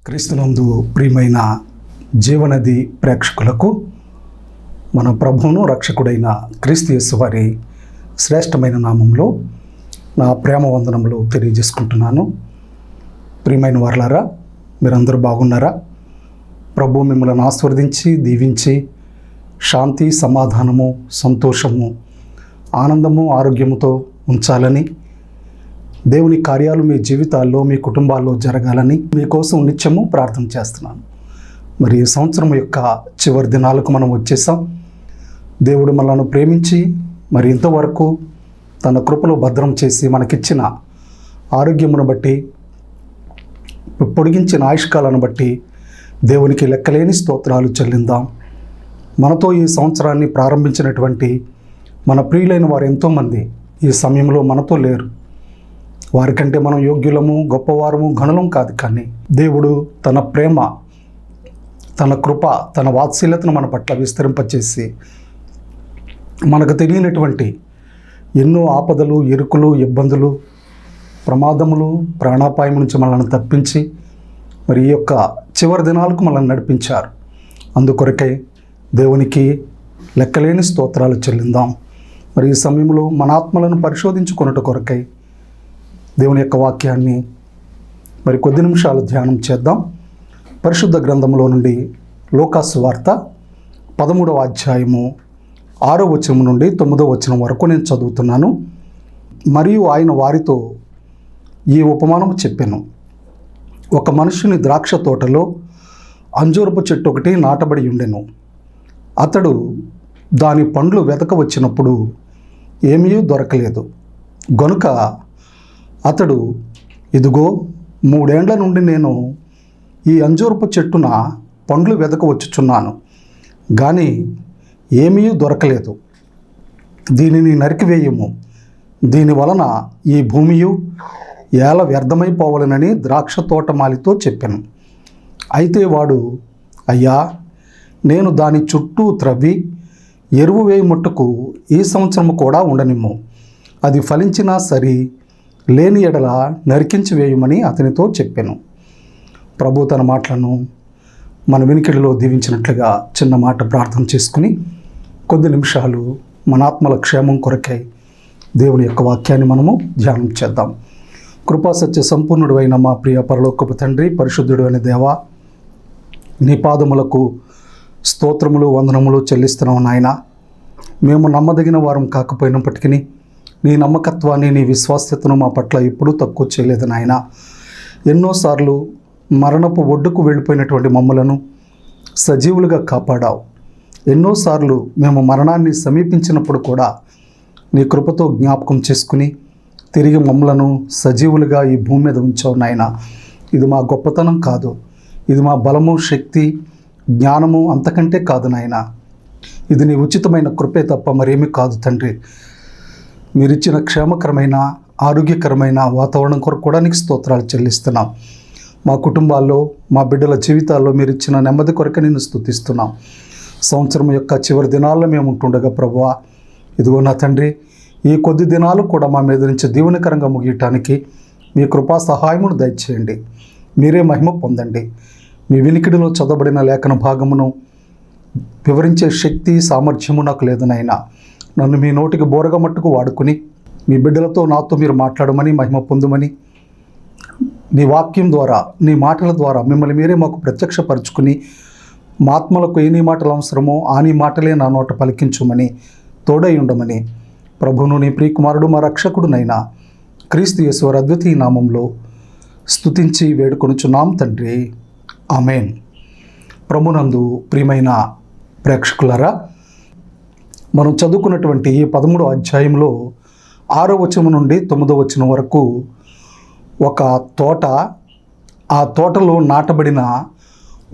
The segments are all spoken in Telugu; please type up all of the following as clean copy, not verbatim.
క్రీస్తునందు ప్రియమైన జీవనది ప్రేక్షకులకు మన ప్రభువును రక్షకుడైన క్రీస్తు యేసు వారి శ్రేష్టమైన నామంలో నా ప్రేమ వందనములు తెలియజేసుకుంటున్నాను. ప్రియమైన వారలారా, మీరందరూ బాగున్నారా? ప్రభు మిమ్మల్ని ఆశీర్వదించి దీవించి శాంతి, సమాధానము, సంతోషము, ఆనందము, ఆరోగ్యముతో ఉంచాలని, దేవుని కార్యాలు మీ జీవితాల్లో, మీ కుటుంబాల్లో జరగాలని మీకోసం నిత్యము ప్రార్థన చేస్తున్నాను. మరి ఈ సంవత్సరం యొక్క చివరి దినాలకు మనం వచ్చేసాం. దేవుడు మనల్ని ప్రేమించి మరి ఇంతవరకు తన కృపలో భద్రం చేసి మనకిచ్చిన ఆరోగ్యమును బట్టి, పొడిగించిన ఆయుష్కాలను బట్టి దేవునికి లెక్కలేని స్తోత్రాలు చెల్లిందాం. మనతో ఈ సంవత్సరాన్ని ప్రారంభించినటువంటి మన ప్రియులైన వారు ఎంతోమంది ఈ సమయంలో మనతో లేరు. వారికంటే మనం యోగ్యులము, గొప్పవారము, గణులం కాదు. కానీ దేవుడు తన ప్రేమ, తన కృప, తన వాత్సల్యతను మన పట్ల విస్తరింపచేసి మనకు తెలియనటువంటి ఎన్నో ఆపదలు, ఇరుకులు, ఇబ్బందులు, ప్రమాదములు, ప్రాణాపాయం నుంచి మనల్ని తప్పించి మరి ఈ యొక్క చివరి దినాలకు మనల్ని నడిపించారు. అందుకొరకై దేవునికి లెక్కలేని స్తోత్రాలు చెల్లిందాం. మరి ఈ సమయంలో మన ఆత్మలను పరిశోధించుకొనుట కొరకై దేవుని యొక్క వాక్యాన్ని మరి కొద్ది నిమిషాలు ధ్యానం చేద్దాం. పరిశుద్ధ గ్రంథంలో నుండి లూకాసు వార్త 13వ అధ్యాయము 6వ వచనం నుండి 9వ వచనం వరకు నేను చదువుతున్నాను. మరియు ఆయన వారితో ఈ ఉపమానము చెప్పెను. ఒక మనుషుని ద్రాక్ష తోటలో అంజూరపు చెట్టు ఒకటి నాటబడి ఉండెను. అతడు దాని పండ్లు వెతక వచ్చినప్పుడు ఏమీ దొరకలేదు. గనుక అతడు, ఇదిగో 3 ఏండ్ల నుండి నేను ఈ అంజూరపు చెట్టున పండ్లు వెతక వచ్చుచున్నాను, కానీ ఏమీ దొరకలేదు. దీనిని నరికివేయము, దీని వలన ఈ భూమియు ఏల వ్యర్థమైపోవాలనని ద్రాక్ష తోటమాలితో చెప్పాను. అయితే వాడు, అయ్యా, నేను దాని చుట్టూ త్రవ్వి ఎరువు వేయి మట్టుకు ఈ సంవత్సరము కూడా ఉండనిమ్ము. అది ఫలించినా సరి, లేని ఎడల నరికించి వేయమని అతనితో చెప్పాను. ప్రభు తన మాటలను మన వినికిడిలో దీవించినట్లుగా చిన్న మాట ప్రార్థన చేసుకుని కొద్ది నిమిషాలు మన ఆత్మల క్షేమం కొరకై దేవుని యొక్క వాక్యాన్ని మనము ధ్యానం చేద్దాం. కృపాసత్య సంపూర్ణుడు అయిన మా ప్రియ పరలోకపు తండ్రి, పరిశుద్ధుడు అయిన దేవా, నీ పాదములకు స్తోత్రములు, వందనములు చెల్లిస్తున్నాం నాయన. మేము నమ్మదగిన వారం కాకపోయినప్పటికీ నీ నమ్మకత్వాన్ని, నీ విశ్వాస్యతను మా పట్ల ఎప్పుడూ తక్కువ చేయలేదు నాయన. ఎన్నోసార్లు మరణపు ఒడ్డుకు వెళ్ళిపోయినటువంటి మమ్మలను సజీవులుగా కాపాడావు. ఎన్నోసార్లు మేము మరణాన్ని సమీపించినప్పుడు కూడా నీ కృపతో జ్ఞాపకం చేసుకుని తిరిగి మమ్మలను సజీవులుగా ఈ భూమి మీద ఉంచావు నాయన. ఇది మా గొప్పతనం కాదు, ఇది మా బలము, శక్తి, జ్ఞానము అంతకంటే కాదు నాయన. ఇది నీ ఉచితమైన కృపే తప్ప మరేమీ కాదు తండ్రి. మీరిచ్చిన క్షేమకరమైన, ఆరోగ్యకరమైన వాతావరణం కొరకు కూడా నీకు స్తోత్రాలు చెల్లిస్తున్నాం. మా కుటుంబాల్లో, మా బిడ్డల జీవితాల్లో మీరు ఇచ్చిన నెమ్మది కొరకు నేను స్తుతిస్తున్నాం. సంవత్సరం యొక్క చివరి దినాల్లో మేము ఉంటుండగా ప్రభువా, ఇదిగో నా తండ్రి, ఈ కొద్ది దినాలు కూడా మా మీద నుంచి దీవెనకరంగా ముగియటానికి మీ కృపా సహాయమును దయచేయండి. మీరే మహిమ పొందండి. మీ వినికిడిలో చదవబడిన లేఖన భాగమును వివరించే శక్తి, సామర్థ్యము నాకు లేదు నాయనా. నన్ను మీ నోటికి బోరగా మట్టుకు వాడుకుని మీ బిడ్డలతో నాతో మీరు మాట్లాడమని, మహిమ పొందుమని, నీ వాక్యం ద్వారా, నీ మాటల ద్వారా మిమ్మల్ని మీరే మాకు ప్రత్యక్షపరుచుకుని మా ఆత్మలకు ఏ నీ మాటలు అవసరమో ఆ నీ మాటలే నా నోట పలికించుమని, తోడై ఉండమని ప్రభువును, నీ ప్రియకుమారుడు, మా రక్షకుడునైనా క్రీస్తు యేసు వారి అద్వితీయ నామంలో స్తుతించి వేడుకొనుచున్నాం తండ్రి. ఆమేన్. ప్రభునందు ప్రియమైన ప్రేక్షకులారా, మనం చదువుకున్నటువంటి ఈ 13వ అధ్యాయంలో 6వ వచనం నుండి 9వ వచనం వరకు ఒక తోట, ఆ తోటలో నాటబడిన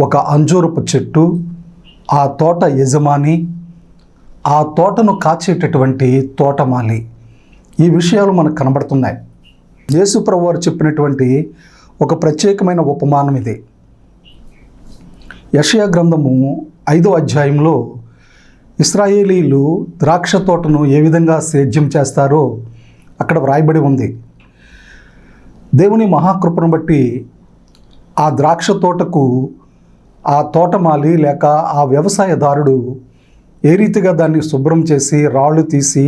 ఒక అంజూరపు చెట్టు, ఆ తోట యజమాని, ఆ తోటను కాచేటటువంటి తోటమాలి, ఈ విషయాలు మనకు కనబడుతున్నాయి. యేసు ప్రభువు వారు చెప్పినటువంటి ఒక ప్రత్యేకమైన ఉపమానం ఇది. యెషయా గ్రంథము 5వ అధ్యాయంలో ఇశ్రాయేలీలు ద్రాక్ష తోటను ఏ విధంగా సేద్యం చేస్తారో అక్కడ వ్రాయబడి ఉంది. దేవుని మహాకృపను బట్టి ఆ ద్రాక్ష తోటకు ఆ తోటమాలి లేక ఆ వ్యవసాయదారుడు ఏ రీతిగా దాన్ని శుభ్రం చేసి రాళ్ళు తీసి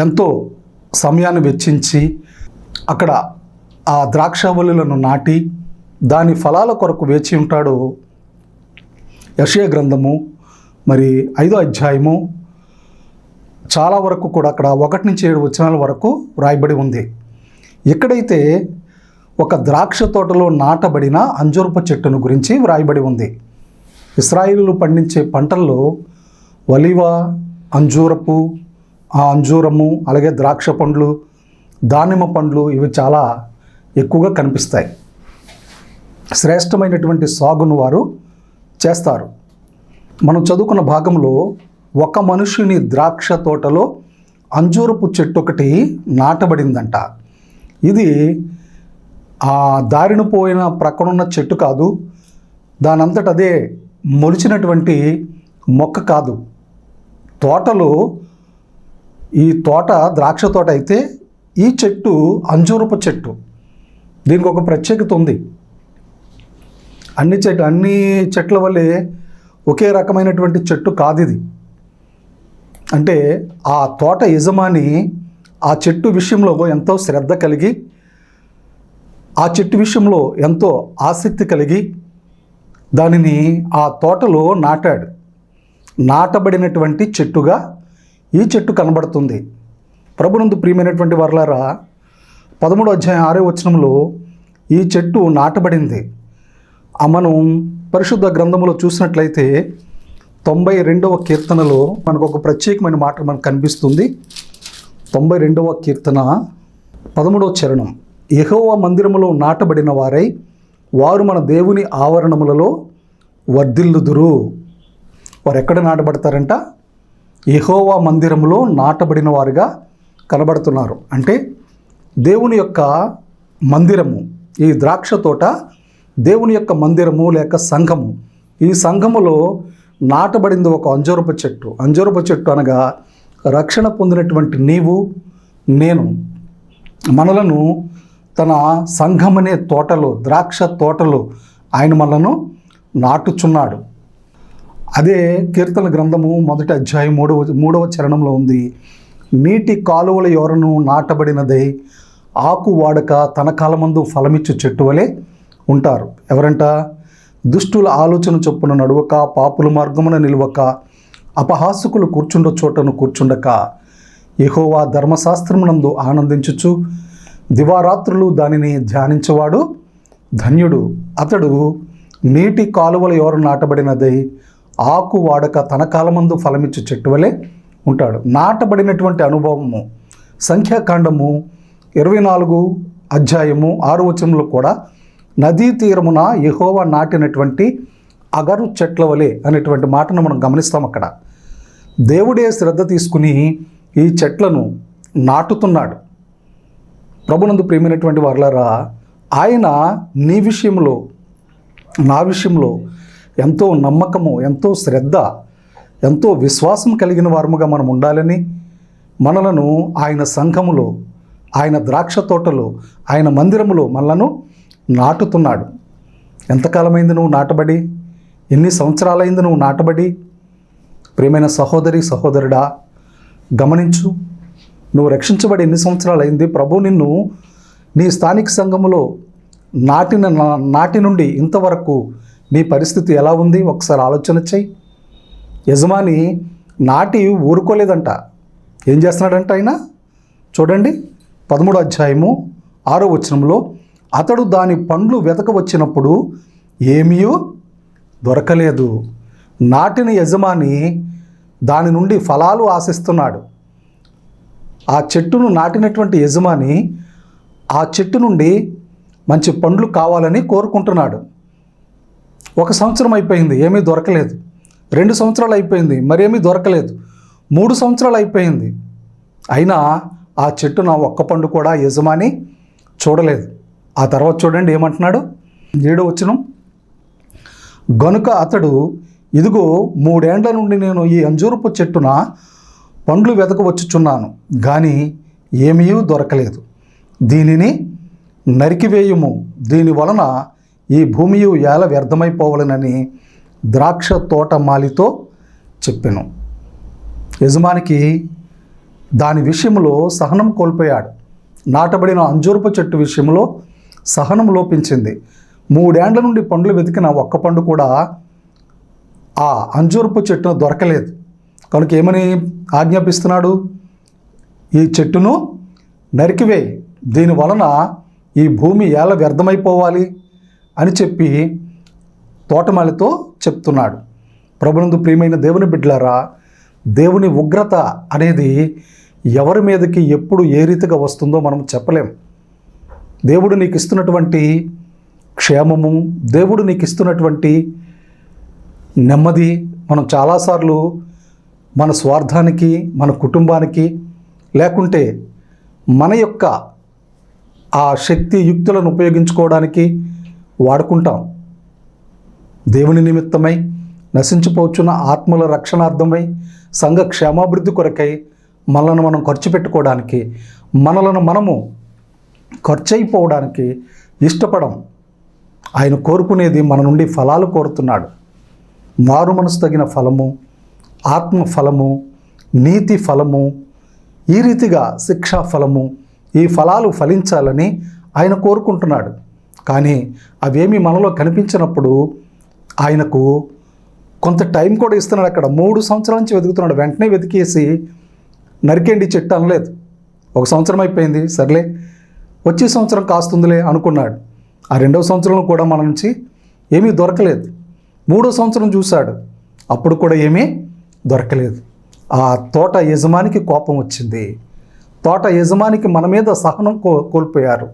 ఎంతో సమయాన్ని వెచ్చించి అక్కడ ఆ ద్రాక్షవల్లులను నాటి దాని ఫలాల కొరకు వేచి ఉంటాడో యెషయా గ్రంథము మరి 5వ అధ్యాయము చాలా వరకు కూడా అక్కడ 1 నుంచి 7 వచనాల వరకు వ్రాయబడి ఉంది. ఎక్కడైతే ఒక ద్రాక్ష తోటలో నాటబడిన అంజూరపు చెట్టును గురించి వ్రాయబడి ఉంది. ఇశ్రాయేలు పండించే పంటల్లో ఒలీవ, అంజూరపు, ఆ అంజూరము, అలాగే ద్రాక్ష పండ్లు, దానిమ్మ పండ్లు ఇవి చాలా ఎక్కువగా కనిపిస్తాయి. శ్రేష్టమైనటువంటి సాగును వారు చేస్తారు. మనం చదువుకున్న భాగంలో ఒక మనుషుని ద్రాక్ష తోటలో అంజూరపు చెట్టు ఒకటి నాటబడిందంట. ఇది ఆ దారిన పోయిన ప్రక్కనున్న చెట్టు కాదు, దానంతట అదే మొలిచినటువంటి మొక్క కాదు. తోటలో ఈ తోట ద్రాక్ష తోట అయితే ఈ చెట్టు అంజూరపు చెట్టు. దీనికి ఒక ప్రత్యేకత ఉంది. అన్ని చెట్ల వల్లే ఒకే రకమైనటువంటి చెట్టు కాదు ఇది. అంటే ఆ తోట యజమాని ఆ చెట్టు విషయంలో ఎంతో శ్రద్ధ కలిగి, ఆ చెట్టు విషయంలో ఎంతో ఆసక్తి కలిగి దానిని ఆ తోటలో నాటాడు. నాటబడినటువంటి చెట్టుగా ఈ చెట్టు కనబడుతుంది. ప్రభునందు ప్రియమైనటువంటి వారలారా, 13వ అధ్యాయం 6వ వచనంలో ఈ చెట్టు నాటబడింది. మనం పరిశుద్ధ గ్రంథంలో చూసినట్లయితే 92వ కీర్తనలో మనకు ఒక ప్రత్యేకమైన మాట మనకు కనిపిస్తుంది. 92వ కీర్తన 13వ చరణం, యెహోవా మందిరములో నాటబడిన వారై వారు మన దేవుని ఆవరణములలో వర్ధిల్లుదురు. వారు ఎక్కడ నాటబడతారంట? యెహోవా మందిరములో నాటబడిన వారుగా కనబడుతున్నారు. అంటే దేవుని యొక్క మందిరము, ఈ ద్రాక్ష తోట దేవుని యొక్క మందిరము లేక సంఘము. ఈ సంఘములో నాటబడింది ఒక అంజూరపు చెట్టు. అంజూరపు చెట్టు అనగా రక్షణ పొందినటువంటి నీవు నేను, మనలను తన సంఘమనే తోటలో, ద్రాక్ష తోటలో ఆయన మనలను నాటుచున్నాడు. అదే కీర్తన గ్రంథము 1వ అధ్యాయం 3వ చరణంలో ఉంది. నీటి కాలువల యోరను నాటబడినదై ఆకు వాడక తన కాలమందు ఫలమిచ్చు చెట్టు వలె ఉంటారు. ఎవరంట? దుష్టుల ఆలోచన చొప్పున నడువక, పాపుల మార్గమున నిలువక, అపహాసకులు కూర్చుండ చోటను కూర్చుండక, యెహోవా ధర్మశాస్త్రమునందు ఆనందించుచు దివారాత్రులు దానిని ధ్యానించేవాడు ధన్యుడు. అతడు నీటి కాలువల యోర నాటబడినదై ఆకు వాడక తన కాలమందు ఫలమిచ్చు చెట్టు వలె ఉంటాడు. నాటబడినటువంటి అనుభవము సంఖ్యాకాండము 24 అధ్యాయము 6వ వచనంలో కూడా నదీ తీరమున యెహోవా నాటినటువంటి అగరు చెట్ల వలె అనేటువంటి మాటను మనం గమనిస్తాం. అక్కడ దేవుడే శ్రద్ధ తీసుకుని ఈ చెట్లను నాటుతున్నాడు. ప్రభునందు ప్రియమైనటువంటి వారలారా, ఆయన నీ విషయంలో, నా విషయంలో ఎంతో నమ్మకము, ఎంతో శ్రద్ధ, ఎంతో విశ్వాసం కలిగిన వారముగా మనం ఉండాలని మనలను ఆయన సంఘములో, ఆయన ద్రాక్ష తోటలో, ఆయన మందిరములో మనలను నాటుతున్నాడు. ఎంతకాలమైంది నువ్వు నాటబడి? ఎన్ని సంవత్సరాలైంది నువ్వు నాటబడి? ప్రియమైన సహోదరి సహోదరుడా, గమనించు. నువ్వు రక్షించబడి ఎన్ని సంవత్సరాలైంది? ప్రభు నిన్ను నీ స్థానిక సంఘములో నాటి నుండి ఇంతవరకు నీ పరిస్థితి ఎలా ఉంది? ఒకసారి ఆలోచన చెయ్యి. యజమాని నాటి ఊరుకోలేదంట. ఏం చేస్తున్నాడంట ఆయన? చూడండి 13వ అధ్యాయము 6వ వచనంలో, అతడు దాని పండ్లు వెతక వచ్చినప్పుడు ఏమీ దొరకలేదు. నాటిన యజమాని దాని నుండి ఫలాలు ఆశిస్తున్నాడు. ఆ చెట్టును నాటినటువంటి యజమాని ఆ చెట్టు నుండి మంచి పండ్లు కావాలని కోరుకుంటున్నాడు. 1 సంవత్సరం అయిపోయింది, ఏమీ దొరకలేదు. 2 సంవత్సరాలు అయిపోయింది, మరేమీ దొరకలేదు. 3 సంవత్సరాలు అయిపోయింది, అయినా ఆ చెట్టున ఒక్క పండు కూడా యజమాని చూడలేదు. ఆ తర్వాత చూడండి ఏమంటున్నాడు? 7వ వచనం, గనుక అతడు, ఇదిగో 3 ఏండ్ల నుండి నేను ఈ అంజూరపు చెట్టున పండ్లు వెతక వచ్చుచున్నాను, కానీ ఏమీ దొరకలేదు. దీనిని నరికివేయుము, దీని వలన ఈ భూమియు ఏల వ్యర్థమైపోవాలనని ద్రాక్ష తోట మాలితో చెప్పెను. యజమానికి దాని విషయంలో సహనం కోల్పోయాడు. నాటబడిన అంజూరపు చెట్టు విషయంలో సహనం లోపించింది. 3 ఏండ్ల నుండి పండ్లు వెతికిన ఒక్క పండు కూడా ఆ అంజూరపు చెట్టును దొరకలేదు. కనుక ఏమని ఆజ్ఞాపిస్తున్నాడు? ఈ చెట్టును నరికివేయి, దీని వలన ఈ భూమి ఎలా వ్యర్థమైపోవాలి అని చెప్పి తోటమాలితో చెప్తున్నాడు. ప్రభునందు ప్రియమైన దేవుని బిడ్డలారా, దేవుని ఉగ్రత అనేది ఎవరి మీదకి ఎప్పుడు ఏ రీతిగా వస్తుందో మనం చెప్పలేం. దేవుడు నీకు ఇస్తున్నటువంటి క్షేమము, దేవుడు నీకు ఇస్తున్నటువంటి నెమ్మది మనం చాలాసార్లు మన స్వార్థానికి, మన కుటుంబానికి, లేకుంటే మన యొక్క ఆ శక్తి యుక్తులను ఉపయోగించుకోవడానికి వాడుకుంటాం. దేవుని నిమిత్తమై నశించిపోచున్న ఆత్మల రక్షణార్థమై, సంఘ క్షేమాభివృద్ధి కొరకై మనలను మనం ఖర్చు పెట్టుకోవడానికి, మనలను మనము ఖర్చు అయిపోవడానికి ఇష్టపడం. ఆయన కోరుకునేది మన నుండి ఫలాలు కోరుతున్నాడు. మారు మనసు తగిన ఫలము, ఆత్మ ఫలము, నీతి ఫలము, ఈ రీతిగా శిక్షా ఫలము, ఈ ఫలాలు ఫలించాలని ఆయన కోరుకుంటున్నాడు. కానీ అవేమీ మనలో కనిపించినప్పుడు ఆయనకు కొంత టైం కూడా ఇస్తున్నాడు. అక్కడ 3 సంవత్సరాల నుంచి వెతుకుతున్నాడు. వెంటనే వెతికేసి నరికేండి చెట్టు అనలేదు. 1 సంవత్సరం అయిపోయింది, సర్లే వచ్చే సంవత్సరం కాస్తుందిలే అనుకున్నాడు. ఆ 2వ సంవత్సరంలో కూడా మన నుంచి ఏమీ దొరకలేదు. 3వ సంవత్సరం చూశాడు, అప్పుడు కూడా ఏమీ దొరకలేదు. ఆ తోట యజమానికి కోపం వచ్చింది. తోట యజమానికి మన మీద సహనం కోల్పోయారు.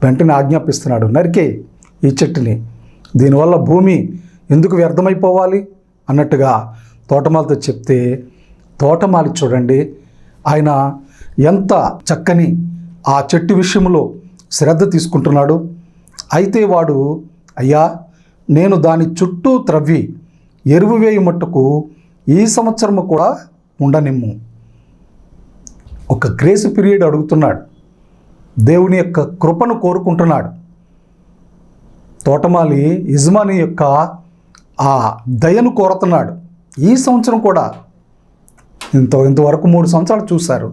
వెంటనే ఆజ్ఞాపిస్తున్నాడు, నరికే ఈ చెట్టుని, దీనివల్ల భూమి ఎందుకు వ్యర్థమైపోవాలి అన్నట్టుగా తోటమాలితో చెప్తే, తోటమాలి చూడండి, ఆయన ఎంత చక్కని ఆ చెట్టు విషయంలో శ్రద్ధ తీసుకుంటున్నాడు. అయితే వాడు, అయ్యా నేను దాని చుట్టూ త్రవ్వి ఎరువు వేయి మట్టుకు ఈ సంవత్సరము కూడా ఉండనిమ్ము. ఒక గ్రేస్ పీరియడ్ అడుగుతున్నాడు. దేవుని యొక్క కృపను కోరుకుంటున్నాడు. తోటమాలి యజమాని యొక్క ఆ దయను కోరుతున్నాడు. ఈ సంవత్సరం కూడా ఇంతవరకు 3 సంవత్సరాలు చూశారు,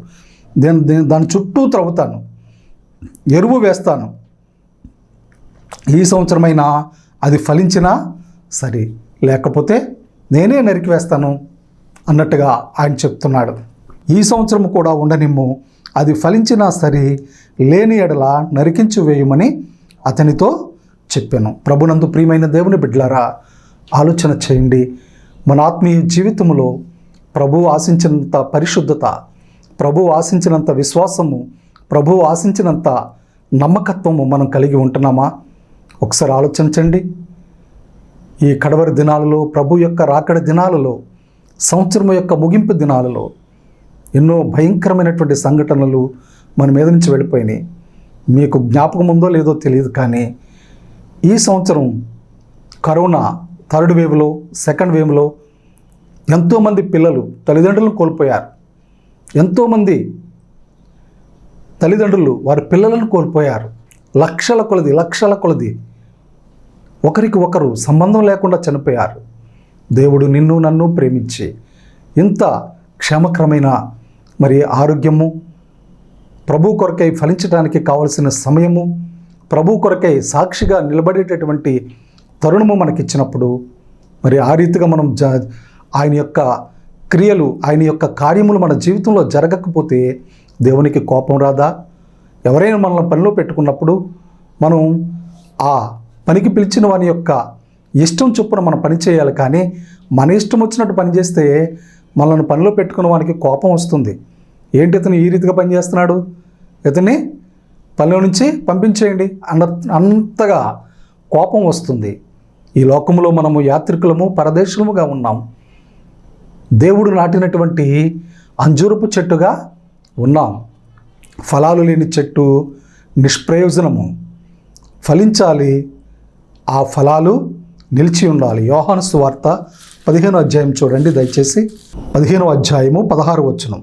దాని చుట్టూ త్రవ్వుతాను, ఎరువు వేస్తాను, ఈ సంవత్సరమైనా అది ఫలించినా సరే, లేకపోతే నేనే నరికి వేస్తాను అన్నట్టుగా ఆయన చెప్తున్నాడు. ఈ సంవత్సరం కూడా ఉండనిమ్ము, అది ఫలించినా సరే, లేని ఎడల నరికించి వేయమని అతనితో చెప్పాను. ప్రభునందు ప్రియమైన దేవుని బిడ్డలారా, ఆలోచన చేయండి. మన ఆత్మీయ జీవితంలో ప్రభువు ఆశించినంత పరిశుద్ధత, ప్రభువు ఆశించినంత విశ్వాసము, ప్రభువు ఆశించినంత నమ్మకత్వము మనం కలిగి ఉంటున్నామా? ఒకసారి ఆలోచించండి. ఈ కడవరి దినాలలో, ప్రభు యొక్క రాకడ దినాలలో, సంవత్సరం యొక్క ముగింపు దినాలలో ఎన్నో భయంకరమైనటువంటి సంఘటనలు మన మీద నుంచి వెళ్ళిపోయినాయి. మీకు జ్ఞాపకం ఉందో లేదో తెలియదు, కానీ ఈ సంవత్సరం కరోనా 3rd వేవ్లో, 2nd వేవ్లో ఎంతోమంది పిల్లలు తల్లిదండ్రులను కోల్పోయారు. ఎంతోమంది తల్లిదండ్రులు వారి పిల్లలను కోల్పోయారు. లక్షల కొలది ఒకరికి ఒకరు సంబంధం లేకుండా చనిపోయారు. దేవుడు నిన్ను నన్ను ప్రేమించి ఇంత క్షేమకరమైన ఆరోగ్యము, ప్రభు కొరకై ఫలించడానికి కావలసిన సమయము, ప్రభు కొరకై సాక్షిగా నిలబడేటటువంటి తరుణము మనకిచ్చినప్పుడు, ఆ రీతిగా మనం ఆయన యొక్క క్రియలు, ఆయన యొక్క కార్యములు మన జీవితంలో జరగకపోతే దేవునికి కోపం రాదా? ఎవరైనా మనల్ని పనిలో పెట్టుకున్నప్పుడు మనం ఆ పనికి పిలిచిన వాని యొక్క ఇష్టం చొప్పున మనం పని చేయాలి. కానీ మన ఇష్టం వచ్చినట్టు పని చేస్తే మనల్ని పనిలో పెట్టుకున్న వానికి కోపం వస్తుంది. ఏంటి ఇతను ఈ రీతిగా పనిచేస్తున్నాడు, ఇతన్ని పనిలో నుంచి పంపించేయండి అంతగా కోపం వస్తుంది. ఈ లోకంలో మనము యాత్రికులము, పరదేశులముగా ఉన్నాం. దేవుడు నాటినటువంటి అంజూరపు చెట్టుగా ఉన్నాం. ఫలాలు లేని చెట్టు నిష్ప్రయోజనము. ఫలించాలి, ఆ ఫలాలు నిలిచి ఉండాలి. యోహాను సువార్త 15వ అధ్యాయం చూడండి దయచేసి. 15వ అధ్యాయము 16వ వచనం.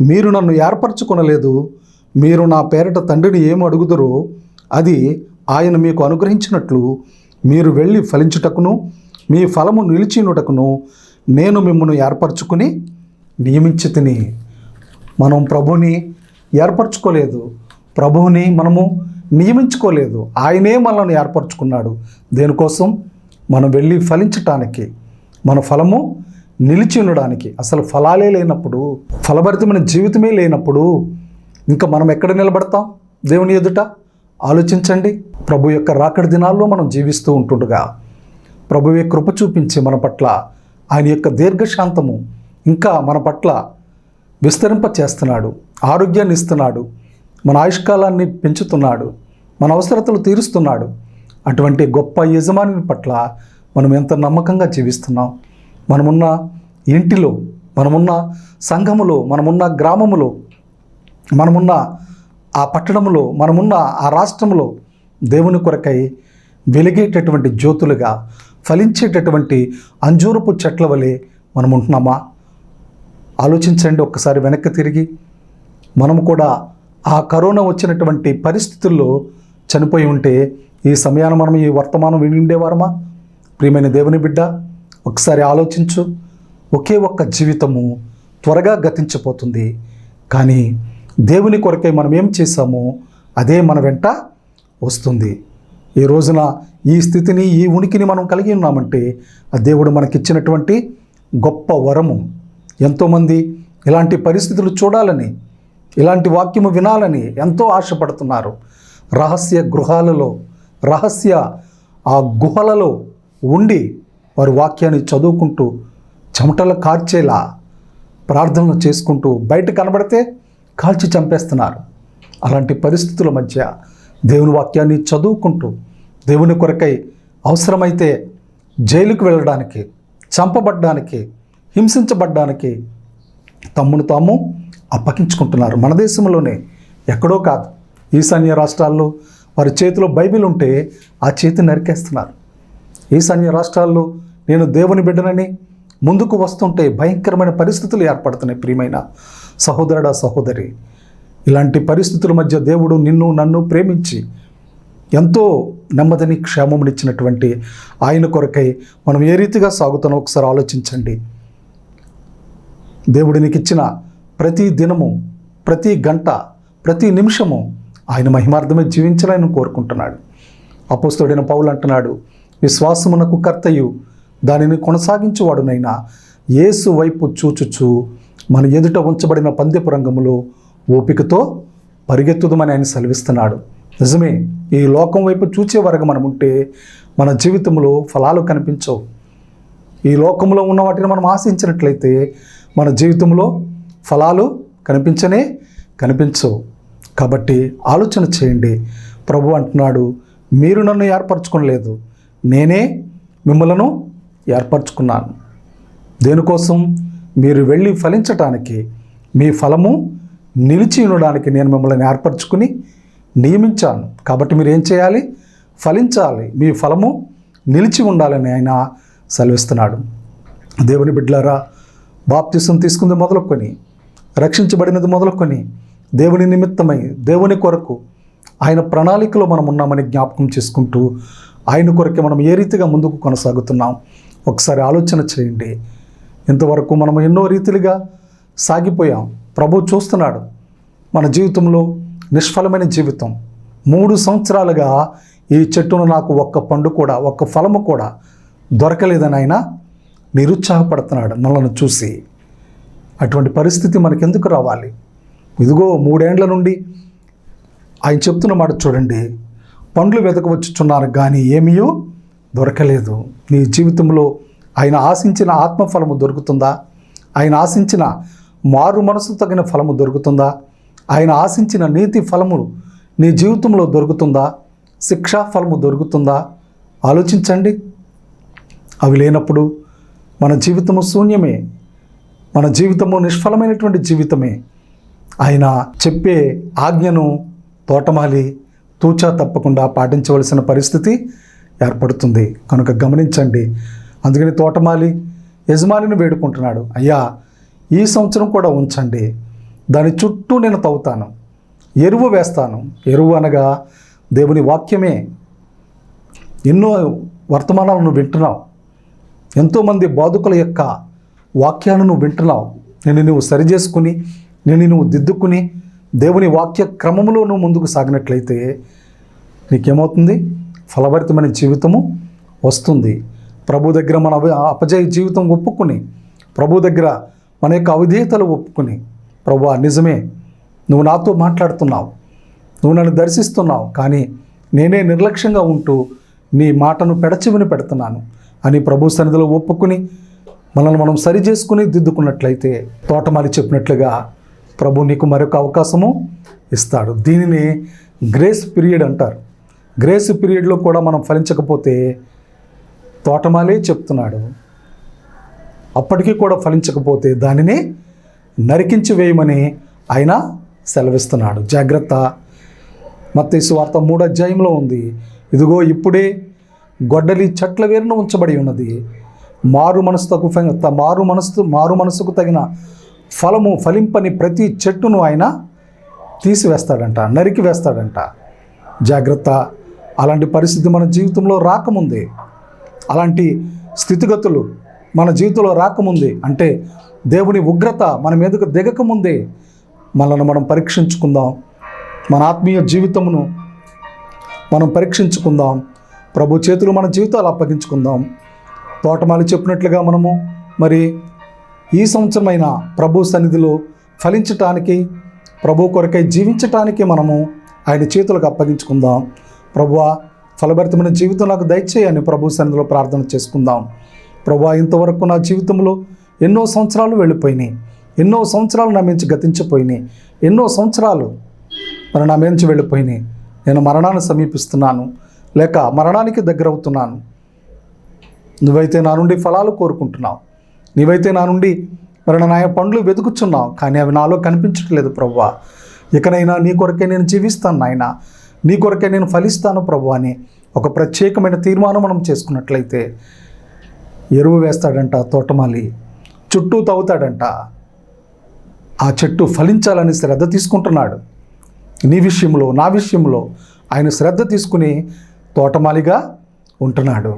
మీరు నన్ను ఏర్పరచుకొనలేదు, మీరు నా పేరట తండ్రిని ఏమి అడుగుదురో అది ఆయన మీకు అనుగ్రహించినట్లు మీరు వెళ్ళి ఫలించుటకును మీ ఫలము నిలిచినుటకును నేను మిమ్మల్ని ఏర్పరచుకుని నియమించి తిని. మనం ప్రభువుని ఏర్పరచుకోలేదు, ప్రభువుని మనము నియమించుకోలేదు. ఆయనే మనల్ని ఏర్పరచుకున్నాడు. దేనికోసం? మనం వెళ్ళి ఫలించటానికి, మన ఫలము నిలిచి ఉండడానికి. అసలు ఫలాలే లేనప్పుడు, ఫలభరితమైన జీవితమే లేనప్పుడు ఇంకా మనం ఎక్కడ నిలబడతాం దేవుని ఎదుట? ఆలోచించండి. ప్రభు యొక్క రాకడి దినాల్లో మనం జీవిస్తూ ఉంటుండగా ప్రభువే కృప చూపించి మన పట్ల ఆయన యొక్క దీర్ఘశాంతము ఇంకా మన పట్ల విస్తరింప చేస్తున్నాడు, ఆరోగ్యాన్ని ఇస్తున్నాడు, మన ఆయుష్కాలాన్ని పెంచుతున్నాడు, మన అవసరతలు తీరుస్తున్నాడు. అటువంటి గొప్ప యజమాని పట్ల మనం ఎంత నమ్మకంగా జీవిస్తున్నాం. మనమున్న ఇంటిలో, మనమున్న సంఘములో, మనమున్న గ్రామములో, మనమున్న ఆ పట్టణంలో, మనమున్న ఆ రాష్ట్రంలో దేవుని కొరకై వెలిగేటటువంటి జ్యోతులుగా, ఫలించేటటువంటి అంజూరపు చెట్ల వలె మనం ఉంటున్నామా? ఆలోచించండి. ఒక్కసారి వెనక్కి తిరిగి మనము కూడా ఆ కరోనా వచ్చినటువంటి పరిస్థితుల్లో చనిపోయి ఉంటే ఈ సమయాన మనం ఈ వర్తమానం విని ఉండేవారమా? ప్రియమైన దేవుని బిడ్డ, ఒకసారి ఆలోచించు. ఒకే ఒక్క జీవితము త్వరగా గతించిపోతుంది. కానీ దేవుని కొరకై మనం ఏం చేశామో అదే మన వెంట వస్తుంది. ఈ రోజున ఈ స్థితిని, ఈ ఉనికిని మనం కలిగి ఉన్నామంటే ఆ దేవుడు మనకిచ్చినటువంటి గొప్ప వరము. ఎంతోమంది ఇలాంటి పరిస్థితులు చూడాలని, ఇలాంటి వాక్యము వినాలని ఎంతో ఆశపడుతున్నారు. రహస్య గృహాలలో, రహస్య ఆ గుహలలో ఉండి వారి వాక్యాన్ని చదువుకుంటూ చెమటలు కార్చేలా ప్రార్థనలు చేసుకుంటూ బయట కనబడితే కాల్చి చంపేస్తున్నారు. అలాంటి పరిస్థితుల మధ్య దేవుని వాక్యాన్ని చదువుకుంటూ దేవుని కొరకై అవసరమైతే జైలుకు వెళ్ళడానికి, చంపబడ్డానికి, హింసించబడ్డానికి తమ్మును తాము అప్పగించుకుంటున్నారు. మన దేశంలోనే, ఎక్కడో కాదు, ఈశాన్య రాష్ట్రాల్లో వారి చేతిలో బైబిల్ ఉంటే ఆ చేతిని నరికేస్తున్నారు. ఈశాన్య రాష్ట్రాల్లో నేను దేవుని బిడ్డనని ముందుకు వస్తుంటే భయంకరమైన పరిస్థితులు ఏర్పడుతున్నాయి. ప్రియమైన సహోదరుడా, సహోదరి, ఇలాంటి పరిస్థితుల మధ్య దేవుడు నిన్ను నన్ను ప్రేమించి ఎంతో నెమ్మదిని, క్షేమమునిచ్చినటువంటి ఆయన కొరకై మనం ఏ రీతిగా సాగుతానో ఒకసారి ఆలోచించండి. దేవుడు నీకు ఇచ్చిన ప్రతి దినము, ప్రతి గంట, ప్రతి నిమిషము ఆయన మహిమార్థమే జీవించాలని కోరుకుంటున్నాడు. అపోస్తలుడైన పౌలు అంటున్నాడు, విశ్వాసమునకు కర్తయు దానిని కొనసాగించువాడునైనా యేసు వైపు చూచుచు మన ఎదుట ఉంచబడిన పందెపు రంగములో ఓపికతో పరిగెత్తుదమని ఆయన సెలవిస్తున్నాడు. నిజమే, ఈ లోకం వైపు చూచే వరకు మనం ఉంటే మన జీవితంలో ఫలాలు కనిపించవు. ఈ లోకంలో ఉన్న వాటిని మనం ఆశించినట్లయితే మన జీవితంలో ఫలాలు కనిపించవు. కాబట్టి ఆలోచన చేయండి. ప్రభు అంటున్నాడు, మీరు నన్ను ఏర్పరచుకోలేదు, నేనే మిమ్మలను ఏర్పరచుకున్నాను. దేనికోసం? మీరు వెళ్ళి ఫలించటానికి, మీ ఫలము నిలిచి ఉండడానికి నేను మిమ్మల్ని ఏర్పరచుకుని నియమించాను. కాబట్టి మీరు ఏం చేయాలి? ఫలించాలి, మీ ఫలము నిలిచి ఉండాలని ఆయన సెలవిస్తున్నాడు. దేవుని బిడ్డలారా, బాప్తిసం తీసుకుంది మొదలుకొని, రక్షించబడినది మొదలుకొని, దేవుని నిమిత్తమై, దేవుని కొరకు ఆయన ప్రణాళికలో మనం ఉన్నామని జ్ఞాపకం చేసుకుంటూ ఆయన కొరకే మనం ఏ రీతిగా ముందుకు కొనసాగుతున్నాం ఒకసారి ఆలోచన చేయండి. ఇంతవరకు మనం ఎన్నో రీతిలుగా సాగిపోయాం. ప్రభు చూస్తున్నాడు మన జీవితంలో నిష్ఫలమైన జీవితం. 3 సంవత్సరాలుగా ఈ చెట్టును నాకు ఒక్క పండు కూడా, ఒక్క ఫలము కూడా దొరకలేదని ఆయన నిరుత్సాహపడుతున్నాడు మనల్ని చూసి. అటువంటి పరిస్థితి మనకెందుకు రావాలి? ఇదిగో 3 ఏండ్ల నుండి ఆయన చెప్తున్న మాట చూడండి, పండ్లు వెతకవచ్చుచున్నారు కానీ ఏమీ దొరకలేదు. నీ జీవితంలో ఆయన ఆశించిన ఆత్మఫలము దొరుకుతుందా? ఆయన ఆశించిన మారు మనసు తగిన ఫలము దొరుకుతుందా? ఆయన ఆశించిన నీతి ఫలములు నీ జీవితంలో దొరుకుతుందా? శిక్షా ఫలము దొరుకుతుందా? ఆలోచించండి. అవి లేనప్పుడు మన జీవితము శూన్యమే, మన జీవితము నిష్ఫలమైనటువంటి జీవితమే. ఆయన చెప్పే ఆజ్ఞను తోటమాలి తూచా తప్పకుండా పాటించవలసిన పరిస్థితి ఏర్పడుతుంది. కనుక గమనించండి. అందుకని తోటమాలి యజమానిని వేడుకుంటున్నాడు, అయ్యా ఈ సంవత్సరం కూడా ఉంచండి, దాని చుట్టూ నేను తవ్వుతాను, ఎరువు వేస్తాను. ఎరువు అనగా దేవుని వాక్యమే. ఎన్నో వర్తమానాలు నువ్వు వింటున్నావు, ఎంతోమంది బోధకుల యొక్క వాక్యాన్ని నువ్వు వింటున్నావు. నేను నువ్వు సరిచేసుకుని, నువ్వు దిద్దుకుని దేవుని వాక్య క్రమంలో నువ్వు ముందుకు సాగినట్లయితే నీకేమవుతుంది? ఫలభరితమైన జీవితము వస్తుంది. ప్రభు దగ్గర మన అపజయ జీవితం ఒప్పుకొని, ప్రభు దగ్గర మన యొక్క అవిధేయతలు ఒప్పుకొని, ప్రభువా నిజమే, నువ్వు నాతో మాట్లాడుతున్నావు, నువ్వు నన్ను దర్శిస్తున్నావు, కానీ నేనే నిర్లక్ష్యంగా ఉంటూ నీ మాటను పెడచెవిని పెడుతున్నాను అని ప్రభు సన్నిధిలో ఒప్పుకొని మనల్ని మనం సరి చేసుకుని దిద్దుకున్నట్లయితే తోటమాలి చెప్పినట్లుగా ప్రభు నీకు మరొక అవకాశము ఇస్తాడు. దీనిని గ్రేస్ పీరియడ్ అంటారు. గ్రేస్ పీరియడ్లో కూడా మనం ఫలించకపోతే తోటమాలే చెప్తున్నాడు, అప్పటికీ కూడా ఫలించకపోతే దానిని నరికించి వేయమని ఆయన సెలవిస్తున్నాడు. జాగ్రత్త. మత్తయి సువార్త 3వ అధ్యాయంలో ఉంది, ఇదిగో ఇప్పుడే గొడ్డలి చెట్ల వేరున ఉంచబడి ఉన్నది, మారు మనసుకు తగిన ఫలము ఫలింపని ప్రతి చెట్టును ఆయన తీసివేస్తాడంట, నరికి వేస్తాడంట. జాగ్రత్త. అలాంటి పరిస్థితి మన జీవితంలో రాకముందే, అలాంటి స్థితిగతులు మన జీవితంలో రాకముందే, అంటే దేవుని ఉగ్రత మన మీదకు దిగకముందే మనల్ని మనం పరీక్షించుకుందాం. మన ఆత్మీయ జీవితమును మనం పరీక్షించుకుందాం. ప్రభు చేతులు మన జీవితాలు అప్పగించుకుందాం. తోటమాలి చెప్పినట్లుగా మనము మరి ఈ సంవత్సరమైన ప్రభు సన్నిధిలో ఫలించటానికి, ప్రభు కొరకై జీవించటానికి మనము ఆయన చేతులకు అప్పగించుకుందాం. ప్రభువా ఫలభరితమైన జీవితం నాకు దయచేయని ప్రభు సన్నిధిలో ప్రార్థన చేసుకుందాం. ప్రభువా ఇంతవరకు నా జీవితంలో ఎన్నో సంవత్సరాలు వెళ్ళిపోయినాయి, ఎన్నో సంవత్సరాలు నా మించి గతించిపోయినాయి, ఎన్నో సంవత్సరాలు మరి నా మించి వెళ్ళిపోయినాయి. నేను మరణాన్ని సమీపిస్తున్నాను, లేక మరణానికి దగ్గర అవుతున్నాను. నువ్వైతే నా నుండి ఫలాలు కోరుకుంటున్నావు, నీవైతే నా నుండి మరి నా పండ్లు వెతుకుచున్నావు, కానీ అవి నాలో కనిపించట్లేదు. ప్రభువా ఇకనైనా నీ కొరకే నేను జీవిస్తాను నాయన, నీ కొరకే నేను ఫలిస్తాను ప్రభు అని ఒక ప్రత్యేకమైన తీర్మానం మనం చేసుకున్నట్లయితే ఎరువు వేస్తాడంట తోటమాలి, చుట్టూ తవ్వుతాడంట. ఆ చెట్టు ఫలించాలని శ్రద్ధ తీసుకుంటున్నాడు. నీ విషయంలో, నా విషయంలో ఆయన శ్రద్ధ తీసుకుని తోటమాలిగా ఉంటున్నాడు.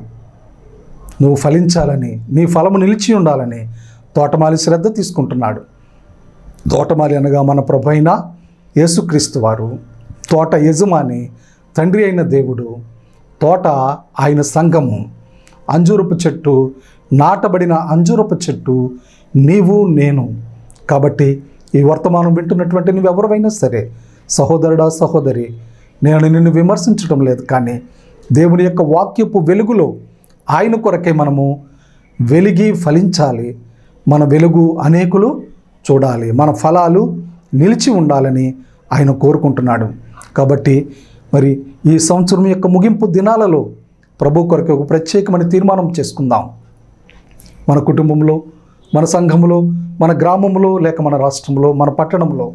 నువ్వు ఫలించాలని, నీ ఫలము నిలిచి ఉండాలని తోటమాలి శ్రద్ధ తీసుకుంటున్నాడు. తోటమాలి అనగా మన ప్రభు అయిన యేసుక్రీస్తు వారు, తోట యజమాని, తండ్రి అయిన దేవుడు, తోట ఆయన సంఘము, అంజూరపు చెట్టు, నాటబడిన అంజూరపు చెట్టు నీవు నేను. కాబట్టి ఈ వర్తమానం వింటున్నటువంటి నువ్వెవరైనా సరే, సహోదరుడా సహోదరి, నేను నిన్ను విమర్శించడం లేదు, కానీ దేవుని యొక్క వాక్యపు వెలుగులో ఆయన కొరకే మనము వెలిగి ఫలించాలి. మన వెలుగు అనేకులు చూడాలి, మన ఫలాలు నిలిచి ఉండాలని ఆయన కోరుకుంటున్నాడు. కాబట్టి మరి ఈ సంవత్సరం యొక్క ముగింపు దినాలలో ప్రభు కొరకు ఒక ప్రత్యేకమైన తీర్మానం చేసుకుందాం. మన కుటుంబంలో, మన సంఘంలో, మన గ్రామంలో, లేక మన రాష్ట్రంలో, మన పట్టణంలో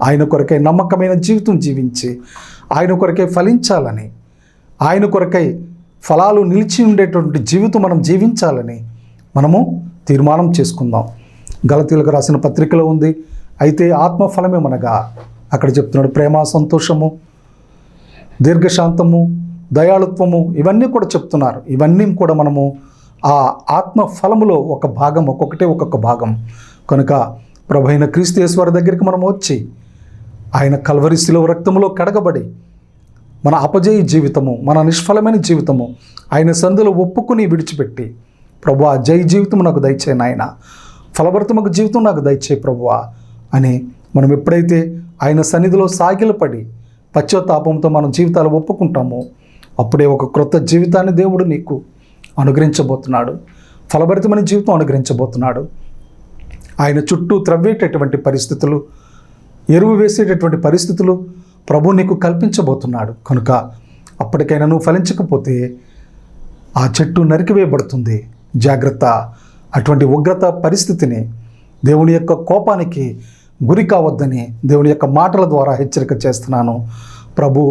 ఆయన కొరకై నమ్మకమైన జీవితం జీవించి ఆయన కొరకై ఫలించాలని, ఆయన కొరకై ఫలాలు నిలిచి ఉండేటువంటి జీవితం మనం జీవించాలని మనము తీర్మానం చేసుకుందాం. గలతీయులకు రాసిన పత్రికలో ఉంది, అయితే ఆత్మఫలమేమనగా అక్కడ చెప్తున్నాడు ప్రేమ, సంతోషము, దీర్ఘశాంతము, దయాళుత్వము, ఇవన్నీ కూడా చెప్తున్నారు. ఇవన్నీ కూడా మనము ఆ ఆత్మ ఫలములో ఒక భాగం, ఒక్కొక్క భాగం. కనుక ప్రభు అయిన క్రీస్తు యేసు వారి దగ్గరికి మనం వచ్చి ఆయన కల్వరి శిలువ రక్తములో కడగబడి మన అపజయ జీవితము, మన నిష్ఫలమైన జీవితము ఆయన సందులో ఒప్పుకుని విడిచిపెట్టి, ప్రభువా జయ జీవితం నాకు దయచే నాయన, ఫలభరితమకు జీవితం నాకు దయచే ప్రభువా అని మనం ఎప్పుడైతే ఆయన సన్నిధిలో సాగిలపడి పశ్చాత్తాపంతో మన జీవితాలు ఒప్పుకుంటామో అప్పుడే ఒక క్రొత్త జీవితాన్ని దేవుడు నీకు అనుగ్రహించబోతున్నాడు. ఫలభరితమైన జీవితం అనుగ్రహించబోతున్నాడు. ఆయన చుట్టూ త్రవ్వేటటువంటి పరిస్థితులు, ఎరువు వేసేటటువంటి పరిస్థితులు ప్రభు నీకు కల్పించబోతున్నాడు. కనుక అప్పటికైనా నువ్వు ఫలించకపోతే ఆ చెట్టు నరికివేయబడుతుంది. జాగ్రత్త. అటువంటి ఉగ్రత పరిస్థితిని, దేవుని యొక్క కోపానికి గురి కావద్దని దేవుని యొక్క మాటల ద్వారా హెచ్చరిక చేస్తున్నాను. ప్రభు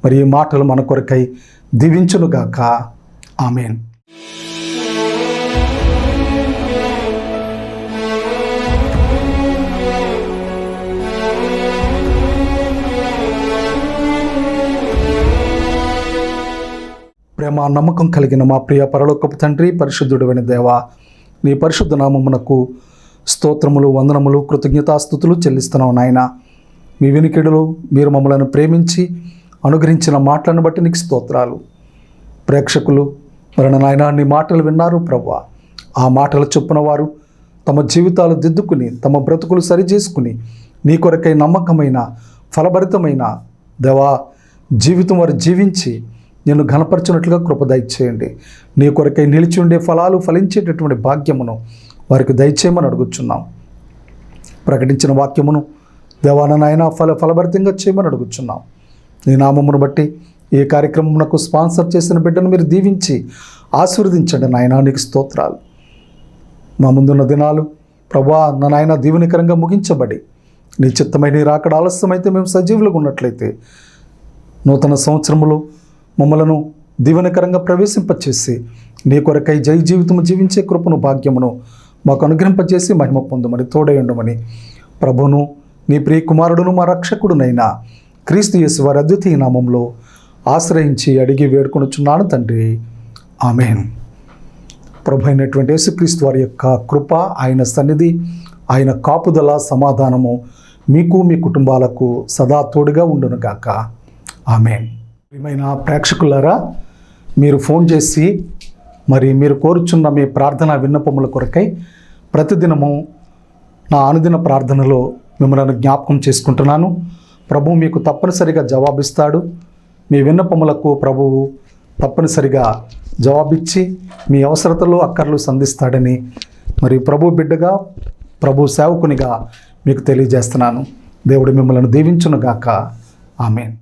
మరి ఈ మాటలు మన కొరకై దీవించునుగాక. ఆమేన్. ప్రేమ నమ్మకం కలిగిన మా ప్రియ పరలోకపు తండ్రి, పరిశుద్ధుడైన దేవా, నీ పరిశుద్ధ నామమునకు స్తోత్రములు, వందనములు, కృతజ్ఞతాస్తుతులు చెల్లిస్తున్నాం నాయన. మీ వినికిడులు మీరు మమ్మల్ని ప్రేమించి అనుగ్రహించిన మాటలను బట్టి నీకు స్తోత్రాలు. ప్రేక్షకులు మరి నాయన నీ మాటలు విన్నారు ప్రభువా. ఆ మాటల చొప్పున వారు తమ జీవితాలు దిద్దుకుని తమ బ్రతుకులు సరిచేసుకుని నీ కొరకై నమ్మకమైన ఫలభరితమైన దేవా జీవితం వారు జీవించి నిన్ను ఘనపరచినట్లుగా కృప దయచేయండి. నీ కొరకై నిలిచి ఉండే ఫలాలు ఫలించేటటువంటి భాగ్యమును వారికి దయచేయమని అడుగుచున్నాం. ప్రకటించిన వాక్యమును దేవాన నాయన ఫలభరితంగా చేయమని అడుగుచున్నాం. నీ నామమును బట్టి ఈ కార్యక్రమమునకు స్పాన్సర్ చేసిన బిడ్డను మీరు దీవించి ఆశీర్వదించండి నాయన. నీకు స్తోత్రాలు. మా ముందున్న దినాలు ప్రభువా నా నాయన దీవెనకరంగా ముగించబడి నీ చిత్తమైన నీ రాకడ ఆలస్యమైతే మేము సజీవులుగా ఉన్నట్లయితే నూతన సంవత్సరములో మమ్మలను దీవెనకరంగా ప్రవేశింపచేసి నీ కొరకై జై జీవితము జీవించే కృపను భాగ్యమును మాకు అనుగ్రహింపచేసి మహిమ పొందమని తోడై ఉండమని ప్రభును నీ ప్రియ కుమారుడును మా రక్షకుడునైనా క్రీస్తు యేసు వారి అద్వితీయ నామంలో ఆశ్రయించి అడిగి వేడుకొనుచున్నాను తండ్రి. ఆమేన్. ప్రభు అయినటువంటి యేసుక్రీస్తు వారి యొక్క కృప, ఆయన సన్నిధి, ఆయన కాపుదల, సమాధానము మీకు మీ కుటుంబాలకు సదా తోడుగా ఉండునుగాక. ఆమేన్. ప్రియమైన ప్రేక్షకులారా, మీరు ఫోన్ చేసి మరి మీరు కోరుచున్న మీ ప్రార్థన విన్నపముల కొరకై ప్రతిదినము నా అనుదిన ప్రార్థనలో మిమ్మల్ని జ్ఞాపకం చేసుకుంటున్నాను. ప్రభువు మీకు తప్పనిసరిగా జవాబిస్తాడు. మీ విన్నపములకు ప్రభువు తప్పనిసరిగా జవాబిచ్చి మీ అవసరతలు అక్కర్లు సంధిస్తాడని మరి ప్రభు బిడ్డగా, ప్రభు సేవకునిగా మీకు తెలియజేస్తున్నాను. దేవుడు మిమ్మల్ని దీవించునుగాక. ఆమేన్.